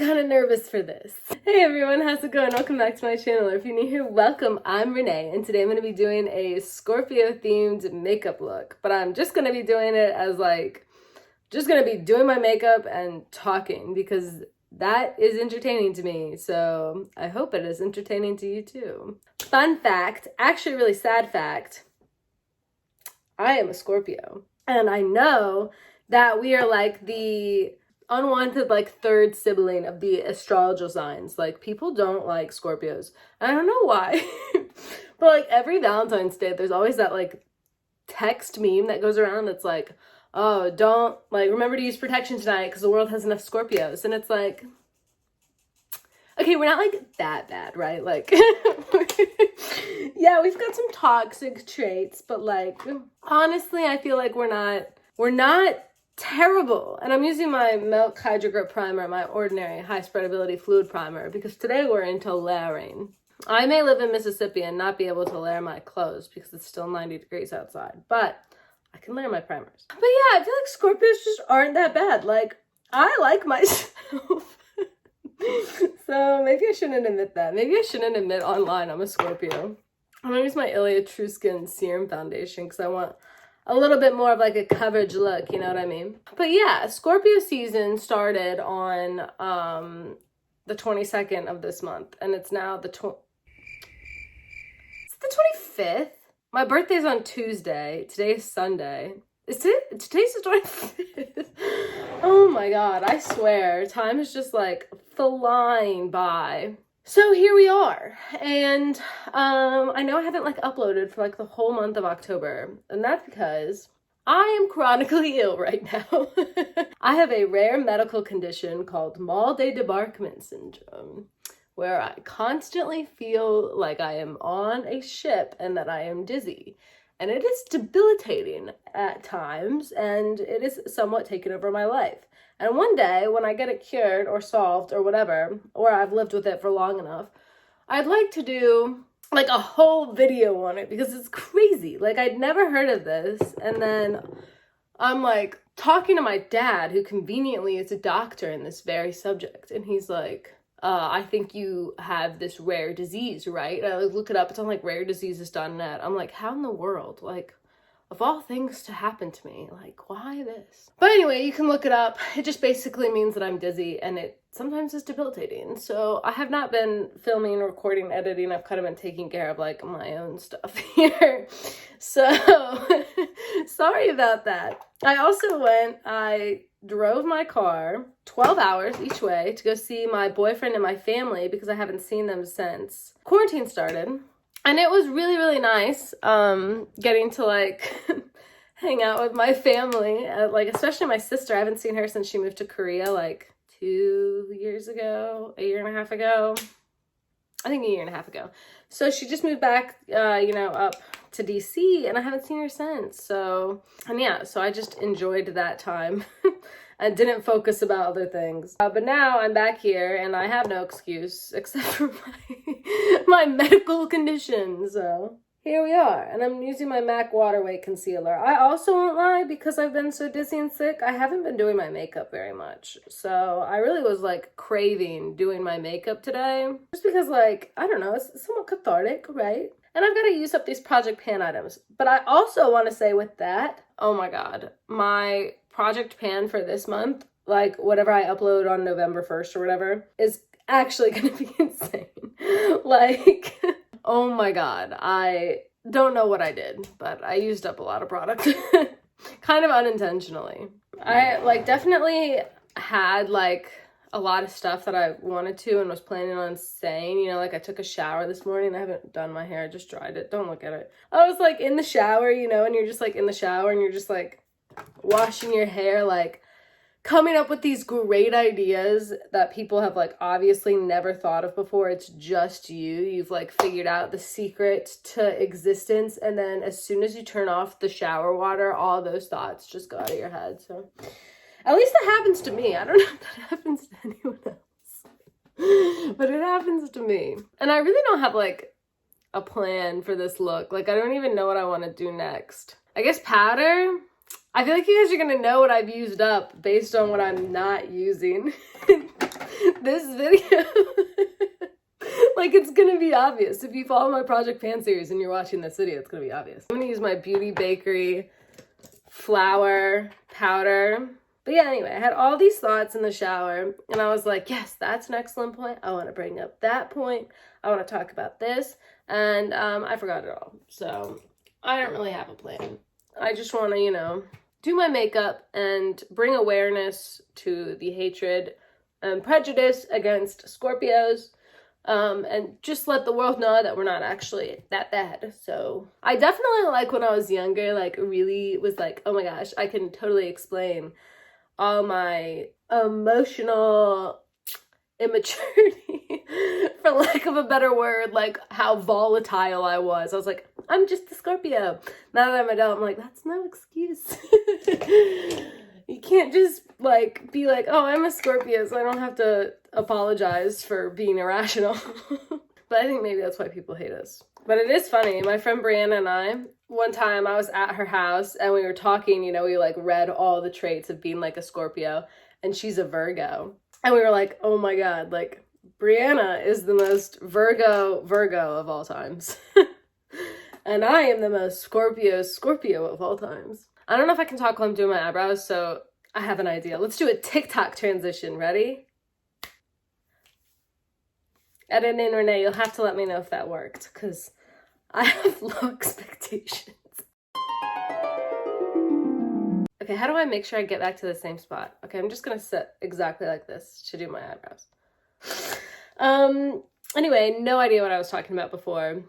kind of nervous for this. Hey everyone, how's it going? Welcome back to my channel. Or if you're new here, welcome. I'm Renee, and today I'm going to be doing a Scorpio themed makeup look. But I'm just going to be doing it as just going to be doing my makeup and talking because that is entertaining to me. So I hope it is entertaining to you too. Fun fact, actually really sad fact, I am a Scorpio. And I know that we are like the unwanted third sibling of the astrological signs. Like, people don't like Scorpios. I don't know why. But every Valentine's Day there's always that text meme that goes around that's like, oh, don't remember to use protection tonight because the world has enough Scorpios. And it's like, okay, we're not that bad, right? Yeah, we've got some toxic traits, but honestly I feel like we're not terrible. And I'm using my Milk Hydro Grip Primer, my ordinary High-Spreadability Fluid Primer, because today we're into layering. I may live in Mississippi and not be able to layer my clothes because it's still 90 degrees outside, but I can layer my primers. But yeah, I feel like Scorpios just aren't that bad. I like myself. So maybe I shouldn't admit that. Maybe I shouldn't admit online I'm a Scorpio. I'm gonna use my Ilia True Skin Serum Foundation because I want a little bit more of a coverage look, you know what I mean? But yeah, Scorpio season started on the 22nd of this month, and it's now the 25th. My birthday's on Tuesday. Today's Sunday. Is it? Today's the 25th. Oh my god, I swear, time is just flying by. So here we are, and I know I haven't uploaded for the whole month of October, and that's because I am chronically ill right now. I have a rare medical condition called mal de débarquement syndrome, where I constantly feel like I am on a ship and that I am dizzy. And it is debilitating at times, and it is somewhat taken over my life. And one day, when I get it cured or solved or whatever, or I've lived with it for long enough, I'd like to do a whole video on it because it's crazy. I'd never heard of this. And then I'm talking to my dad, who conveniently is a doctor in this very subject. And he's like, I think you have this rare disease, right? And I look it up. It's on rarediseases.net. I'm like, how in the world? Of all things to happen to me, why this? But anyway, you can look it up. It just basically means that I'm dizzy, and it sometimes is debilitating. So I have not been filming, recording, editing. I've kind of been taking care of my own stuff here. So sorry about that. I drove my car 12 hours each way to go see my boyfriend and my family because I haven't seen them since quarantine started. And it was really, really nice getting to hang out with my family, especially my sister. I haven't seen her since she moved to Korea 2 years ago, a year and a half ago. I think a year and a half ago. So she just moved back, up to DC, and I haven't seen her since. So I just enjoyed that time. I didn't focus about other things. But now I'm back here, and I have no excuse except for my medical condition. So here we are, and I'm using my MAC Waterweight Concealer. I also won't lie, because I've been so dizzy and sick, I haven't been doing my makeup very much. So I really was craving doing my makeup today. Just because I don't know, it's somewhat cathartic, right? And I've got to use up these Project Pan items. But I also want to say with that, oh my god, my Project Pan for this month, whatever I upload on November 1st or whatever, is actually going to be insane. Oh my god, I don't know what I did, but I used up a lot of product. Kind of unintentionally. I definitely had a lot of stuff that I wanted to and was planning on saying, I took a shower this morning. I haven't done my hair, I just dried it. Don't look at it. I was in the shower, and you're just in the shower and you're just washing your hair, coming up with these great ideas that people have obviously never thought of before. It's just you've figured out the secret to existence, and then as soon as you turn off the shower water, all those thoughts just go out of your head. So at least that happens to me. I don't know if that happens to anyone else, but it happens to me. And I really don't have a plan for this look. I don't even know what I want to do next. I guess powder. I feel like you guys are gonna know what I've used up based on what I'm not using. this video, like, it's gonna be obvious. If you follow my Project Pan series and you're watching this video, it's gonna be obvious. I'm gonna use my Beauty Bakerie flour powder. But yeah, anyway, I had all these thoughts in the shower, and I was like, yes, that's an excellent point. I want to bring up that point. I want to talk about this, and I forgot it all. So I don't really have a plan. I just want to, you know, do my makeup and bring awareness to the hatred and prejudice against Scorpios, and just let the world know that we're not actually that bad. So I definitely, like, when I was younger, like, really was like, oh my gosh, I can totally explain all my emotional immaturity, for lack of a better word, like how volatile I was. I was like, I'm just a Scorpio. Now that I'm an adult, I'm like, that's no excuse. You can't just, like, be like, oh, I'm a Scorpio, so I don't have to apologize for being irrational. But I think maybe that's why people hate us. But it is funny. My friend Brianna and I, one time I was at her house and we were talking, you know, we like read all the traits of being like a Scorpio, and she's a Virgo. And we were like, oh my God, like, Brianna is the most Virgo of all times. And I am the most Scorpio of all times. I don't know if I can talk while I'm doing my eyebrows, so I have an idea. Let's do a TikTok transition. Ready? Editing Renee, you'll have to let me know if that worked, because I have low expectations. Okay, how do I make sure I get back to the same spot? Okay, I'm just gonna sit exactly like this to do my eyebrows. Anyway, no idea what I was talking about before.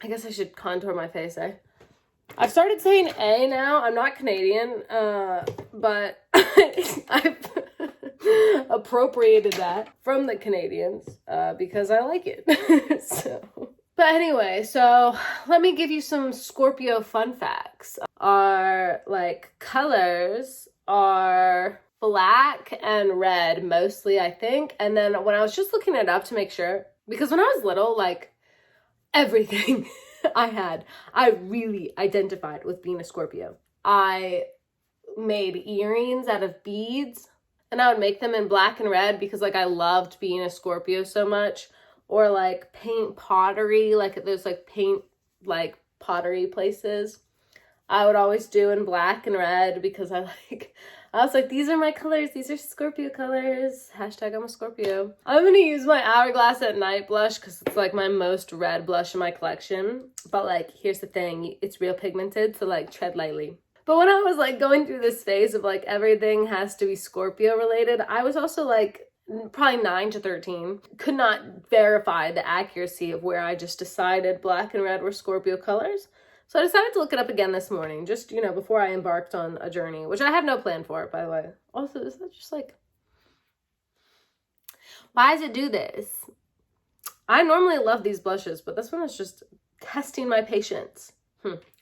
I guess I should contour my face, eh? I've started saying A now. I'm not Canadian, but I've appropriated that from the Canadians, because I like it. So. But anyway, so let me give you some Scorpio fun facts. Our, like, colors are black and red mostly, I think. And then when I was just looking it up to make sure, because when I was little, like, everything I really identified with being a Scorpio. I made earrings out of beads, and I would make them in black and red because, like, I loved being a Scorpio so much. Or, like, paint pottery, like, there's, like, paint, like, pottery places. I would always do in black and red because I was like, these are my colors. These are Scorpio colors. Hashtag I'm a Scorpio. I'm going to use my Hourglass at Night blush because it's, like, my most red blush in my collection. But, like, here's the thing. It's real pigmented, so, like, tread lightly. But when I was, like, going through this phase of, like, everything has to be Scorpio related, I was also, like, probably 9 to 13, could not verify the accuracy of where I just decided black and red were Scorpio colors. So I decided to look it up again this morning, just, you know, before I embarked on a journey, which I have no plan for, by the way. Also, is that just like, why does it do this? I normally love these blushes, but this one is just testing my patience.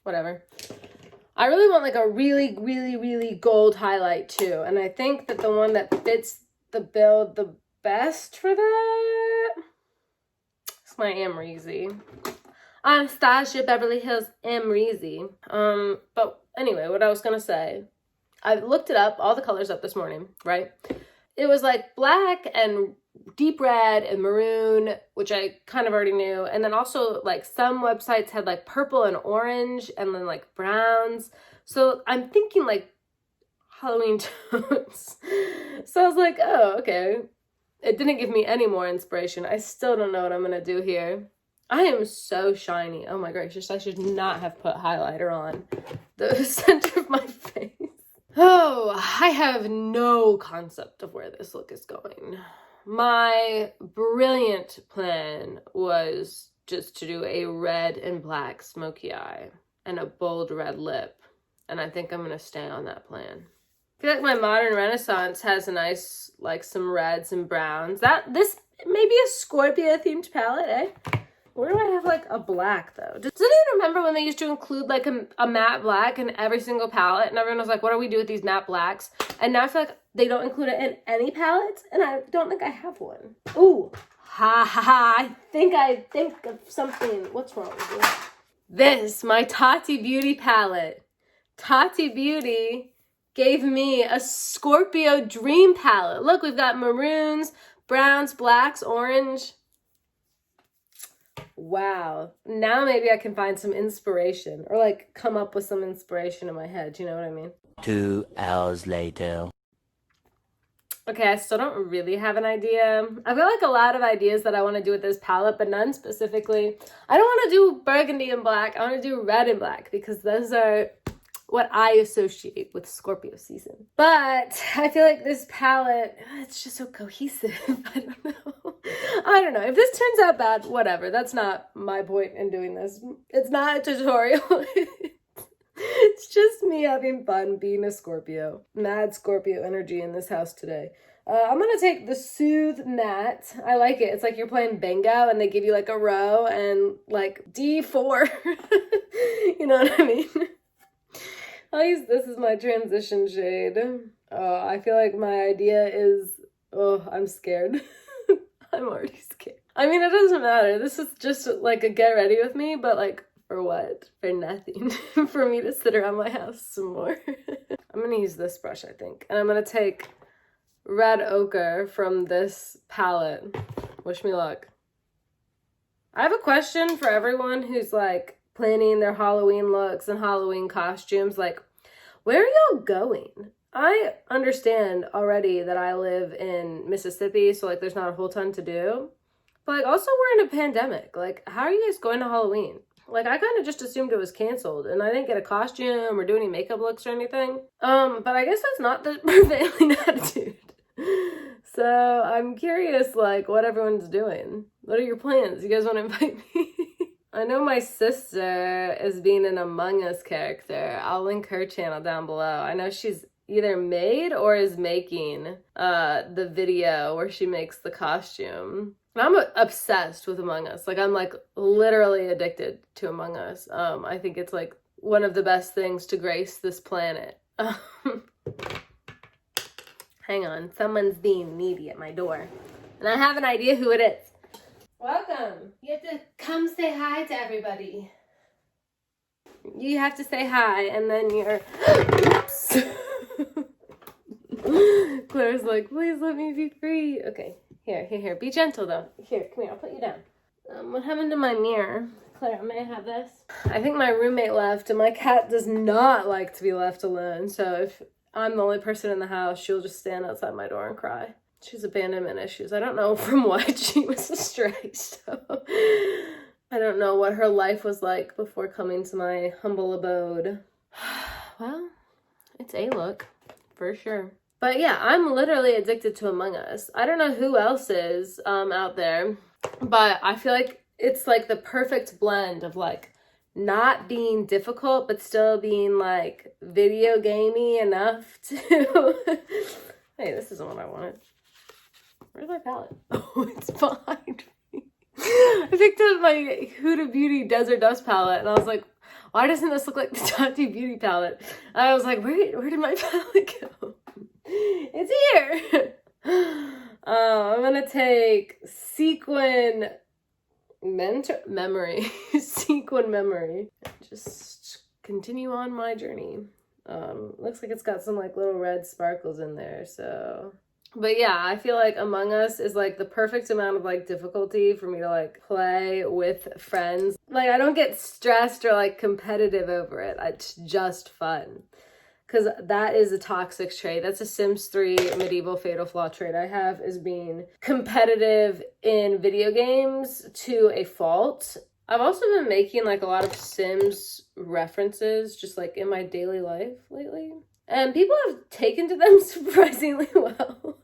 Whatever. I really want, like, a really, really, really gold highlight too. And I think that the one that fits the bill the best for that, it's my Amrezy. Anastasia, Beverly Hills, Amrezy. But anyway, what I was gonna say, I looked it up, all the colors up this morning, right? It was like black and deep red and maroon, which I kind of already knew. And then also, like, some websites had, like, purple and orange and then, like, browns. So I'm thinking, like, Halloween tones. So I was like, oh, okay. It didn't give me any more inspiration. I still don't know what I'm gonna do here. I am so shiny. Oh my gracious, I should not have put highlighter on the center of my face. Oh, I have no concept of where this look is going. My brilliant plan was just to do a red and black smoky eye and a bold red lip. And I think I'm gonna stay on that plan. I feel like my Modern Renaissance has a nice, like, some reds and browns. This may be a Scorpio themed palette, eh? Where do I have, like, a black, though? Does anyone remember when they used to include, like, a matte black in every single palette? And everyone was like, what do we do with these matte blacks? And now I feel like they don't include it in any palettes, and I don't think I have one. Ooh. Ha ha ha. I think of something. What's wrong with this? This, my Tati Beauty palette. Tati Beauty gave me a Scorpio Dream palette. Look, we've got maroons, browns, blacks, orange. Wow. Now maybe I can find some inspiration or like come up with some inspiration in my head. You know what I mean? 2 hours later. Okay, I still don't really have an idea. I've got like a lot of ideas that I want to do with this palette, but none specifically. I don't want to do burgundy and black. I want to do red and black because those are what I associate with Scorpio season. But I feel like this palette, it's just so cohesive. I don't know. I don't know. If this turns out bad, whatever. That's not my point in doing this. It's not a tutorial. It's just me having fun being a Scorpio. Mad Scorpio energy in this house today. I'm going to take the Soothe Matte. I like it. It's like you're playing bingo and they give you like a row and like D4. You know what I mean? I'll use this as my transition shade. I feel like my idea is, I'm scared. I'm already scared. I mean, it doesn't matter. This is just like a get ready with me, but like, for what? For nothing. For me to sit around my house some more. I'm gonna use this brush, I think. And I'm gonna take Red Ochre from this palette. Wish me luck. I have a question for everyone who's like planning their Halloween looks and Halloween costumes. Like, where are y'all going? I understand already that I live in Mississippi, so like there's not a whole ton to do. But like also we're in a pandemic. Like, how are you guys going to Halloween? Like, I kind of just assumed it was canceled, and I didn't get a costume or do any makeup looks or anything. But I guess that's not the prevailing attitude. So I'm curious, like, what everyone's doing. What are your plans? You guys want to invite me? I know my sister is being an Among Us character. I'll link her channel down below. I know she's either made or is making the video where she makes the costume. I'm obsessed with Among Us. Like, I'm like literally addicted to Among Us. I think it's like one of the best things to grace this planet. Hang on, someone's being needy at my door. And I have an idea who it is. Welcome. You have to come say hi to everybody. You have to say hi and then you're, oops. Claire's like, please let me be free. Okay. Here. Be gentle, though. Here, come here. I'll put you down. What happened to my mirror? Claire, may I have this? I think my roommate left, and my cat does not like to be left alone. So if I'm the only person in the house, she'll just stand outside my door and cry. She's abandonment issues. I don't know from what she was astray, so I don't know what her life was like before coming to my humble abode. Well, it's a look, for sure. But yeah, I'm literally addicted to Among Us. I don't know who else is out there, but I feel like it's like the perfect blend of like not being difficult, but still being like video gamey enough to... Hey, this isn't what I wanted. Where's my palette? Oh, it's behind me. I picked up my Huda Beauty Desert Dust palette and I was like, why doesn't this look like the Tati Beauty palette? And I was like, where did my palette go? It's here. I'm gonna take Sequin Memory. Sequin Memory. Just continue on my journey. Looks like it's got some like little red sparkles in there, so. But yeah, I feel like Among Us is like the perfect amount of like difficulty for me to like play with friends. Like, I don't get stressed or like competitive over it. It's just fun. Because that is a toxic trait. That's a Sims 3 medieval fatal flaw trait I have, is being competitive in video games to a fault. I've also been making like a lot of Sims references just like in my daily life lately. And people have taken to them surprisingly well.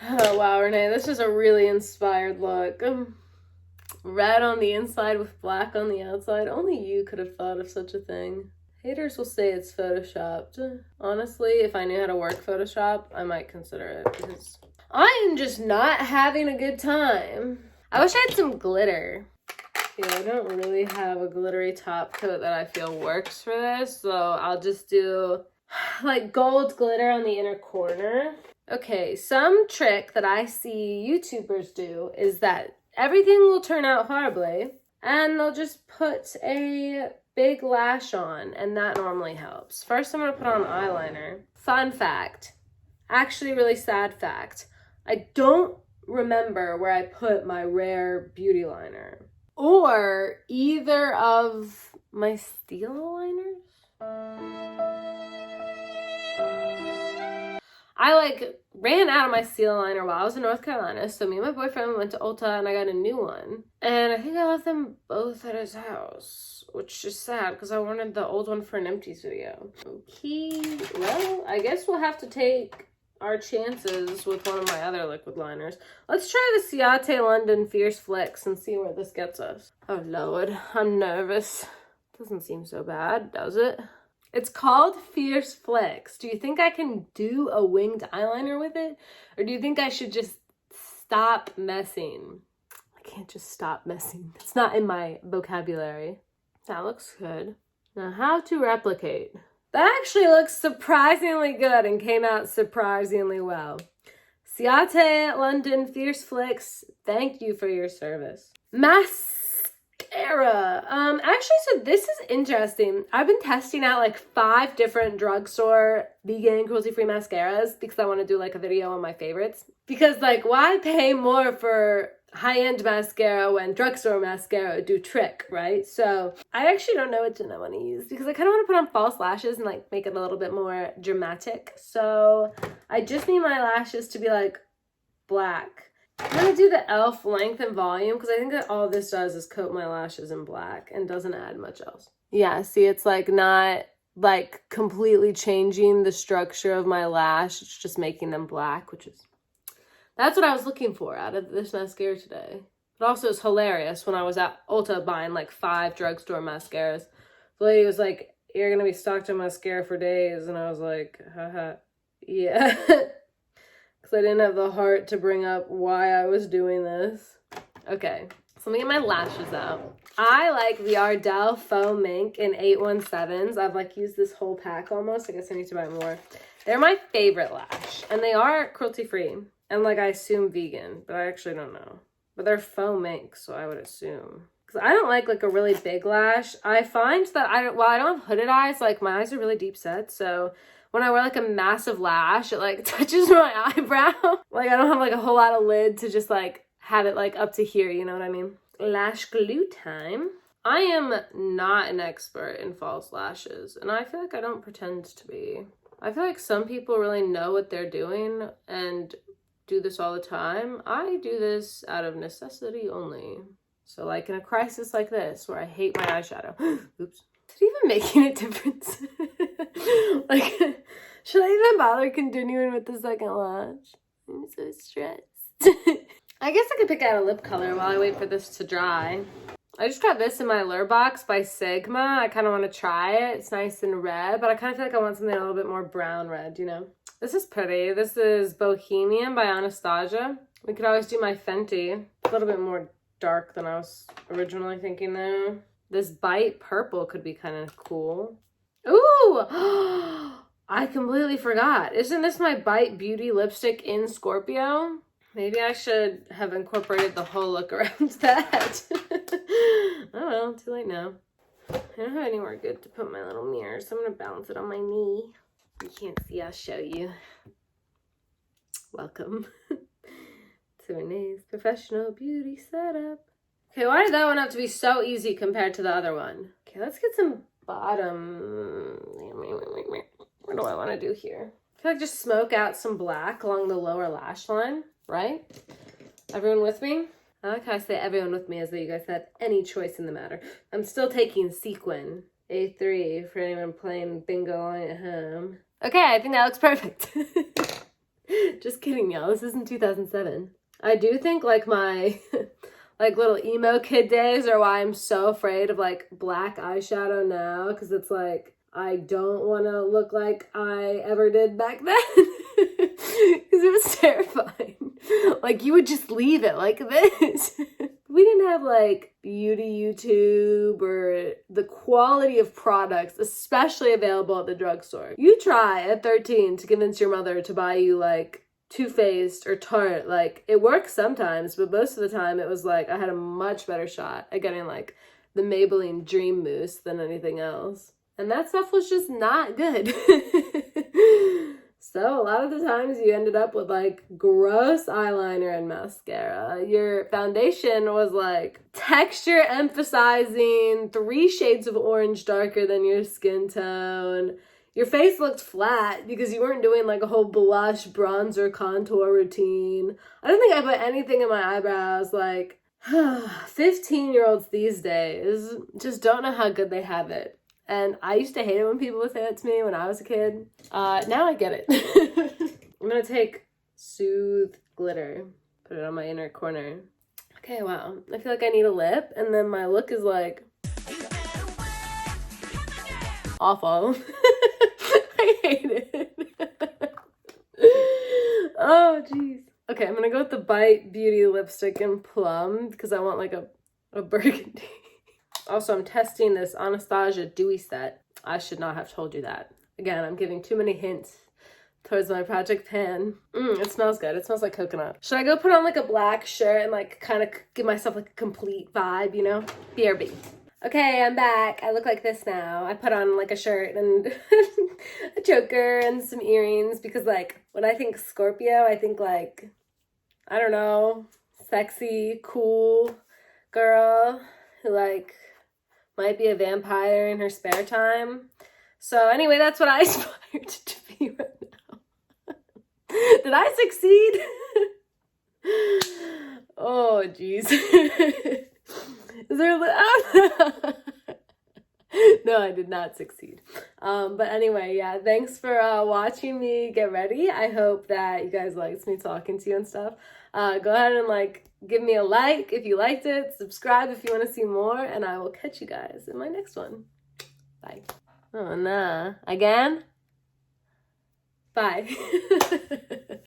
Oh, wow, Renee, this is a really inspired look. Red on the inside with black on the outside. Only you could have thought of such a thing. Haters will say it's photoshopped. Honestly, if I knew how to work Photoshop, I might consider it because I am just not having a good time. I wish I had some glitter. Yeah, I don't really have a glittery top coat that I feel works for this, so I'll just do like gold glitter on the inner corner. Okay, some trick that I see YouTubers do is that everything will turn out horribly and they'll just put a big lash on, and that normally helps. First, I'm gonna put on eyeliner. Fun fact, actually really sad fact, I don't remember where I put my Rare beauty liner. Or either of my steel liners. I like ran out of my steel liner while I was in North Carolina, so me and my boyfriend went to Ulta and I got a new one. And I think I left them both at his house, which is sad because I wanted the old one for an empties video. Okay, well, I guess we'll have to take our chances with one of my other liquid liners. Let's try the Ciate London Fierce Flicks and see where this gets us. Oh Lord, I'm nervous. Doesn't seem so bad, does it? It's called Fierce Flicks. Do you think I can do a winged eyeliner with it? Or do you think I should just stop messing? I can't just stop messing. It's not in my vocabulary. That looks good. Now, how to replicate. That actually looks surprisingly good and came out surprisingly well. Ciate London Fierce Flicks, thank you for your service. Mascara. Actually, so this is interesting. I've been testing out like 5 different drugstore vegan cruelty-free mascaras because I want to do like a video on my favorites. Because like, why pay more for high-end mascara when drugstore mascara would do trick, right? So I actually don't know which one I want to use because I kind of want to put on false lashes and like make it a little bit more dramatic. So I just need my lashes to be like black. I'm gonna do the e.l.f. length and volume because I think that all this does is coat my lashes in black and doesn't add much else. Yeah, see, it's like not like completely changing the structure of my lash. It's just making them black, which is, that's what I was looking for out of this mascara today. But also it's hilarious when I was at Ulta buying like 5 drugstore mascaras. The lady was like, you're gonna be stocked on mascara for days. And I was like, haha, yeah. Because I didn't have the heart to bring up why I was doing this. Okay, so let me get my lashes out. I like the Ardell Faux Mink in 817s. I've like used this whole pack almost. I guess I need to buy more. They're my favorite lash. And they are cruelty-free. And like I assume vegan, but I actually don't know. But they're faux mink, so I would assume. Because I don't like a really big lash. I find that I don't have hooded eyes, like my eyes are really deep set, so when I wear like a massive lash, it like touches my eyebrow. Like I don't have like a whole lot of lid to just like have it like up to here, you know what I mean? Lash glue time. I am not an expert in false lashes, and I feel like I don't pretend to be. I feel like some people really know what they're doing and do this all the time. I do this out of necessity only. So like in a crisis like this where I hate my eyeshadow. Oops. Is it even making a difference? Like, should I even bother continuing with the second lash? I'm so stressed. I guess I could pick out a lip color while I wait for this to dry. I just got this in my Lure box by Sigma. I kind of want to try it. It's nice and red, but I kind of feel like I want something a little bit more brown red, you know? This is pretty. This is Bohemian by Anastasia. We could always do my Fenty. A little bit more dark than I was originally thinking though. This Bite Purple could be kind of cool. Ooh! I completely forgot. Isn't this my Bite Beauty lipstick in Scorpio? Maybe I should have incorporated the whole look around that. Oh well, too late now. I don't have anywhere good to put my little mirror, so I'm going to balance it on my knee. You can't see, I'll show you. Welcome to Renee's professional beauty setup. Okay, why did that one have to be so easy compared to the other one? Okay, let's get some bottom. What do I want to do here? I feel like just smoke out some black along the lower lash line, right? Everyone with me? I like how I say everyone with me as though you guys had any choice in the matter. I'm still taking sequin. A3 for anyone playing bingo on at home. Okay, I think that looks perfect. Just kidding, y'all. This isn't 2007. I do think like my like little emo kid days are why I'm so afraid of like black eyeshadow now, because it's like I don't want to look like I ever did back then. Because it was terrifying. Like you would just leave it like this. We didn't have like beauty YouTube or the quality of products, especially available at the drugstore. You try at 13 to convince your mother to buy you like Too Faced or Tarte. Like it works sometimes, but most of the time it was like I had a much better shot at getting like the Maybelline Dream Mousse than anything else. And that stuff was just not good. So a lot of the times you ended up with like gross eyeliner and mascara. Your foundation was like texture emphasizing, 3 shades of orange darker than your skin tone. Your face looked flat because you weren't doing like a whole blush, bronzer, contour routine. I don't think I put anything in my eyebrows. Like 15-year-olds these days just don't know how good they have it. And I used to hate it when people would say that to me when I was a kid. Now I get it. I'm gonna take Soothe Glitter, put it on my inner corner. Okay, wow. I feel like I need a lip, and then my look is like awful. I hate it. Oh, jeez. Okay, I'm gonna go with the Bite Beauty lipstick in Plum because I want like a burgundy. Also, I'm testing this Anastasia Dewy Set. I should not have told you that. Again, I'm giving too many hints towards my project pan. It smells good. It smells like coconut. Should I go put on like a black shirt and like kind of give myself like a complete vibe, you know? BRB. Okay, I'm back. I look like this now. I put on like a shirt and a choker and some earrings because like when I think Scorpio, I think like, I don't know, sexy, cool girl who like might be a vampire in her spare time. So anyway, that's what I aspire to be right now. Did I succeed? Oh, jeez. Is there No, I did not succeed. But anyway, yeah, thanks for watching me get ready. I hope that you guys liked me talking to you and stuff. Go ahead and like give me a like if you liked it, subscribe if you want to see more, and I will catch you guys in my next one. Bye. Oh, nah. Again? Bye.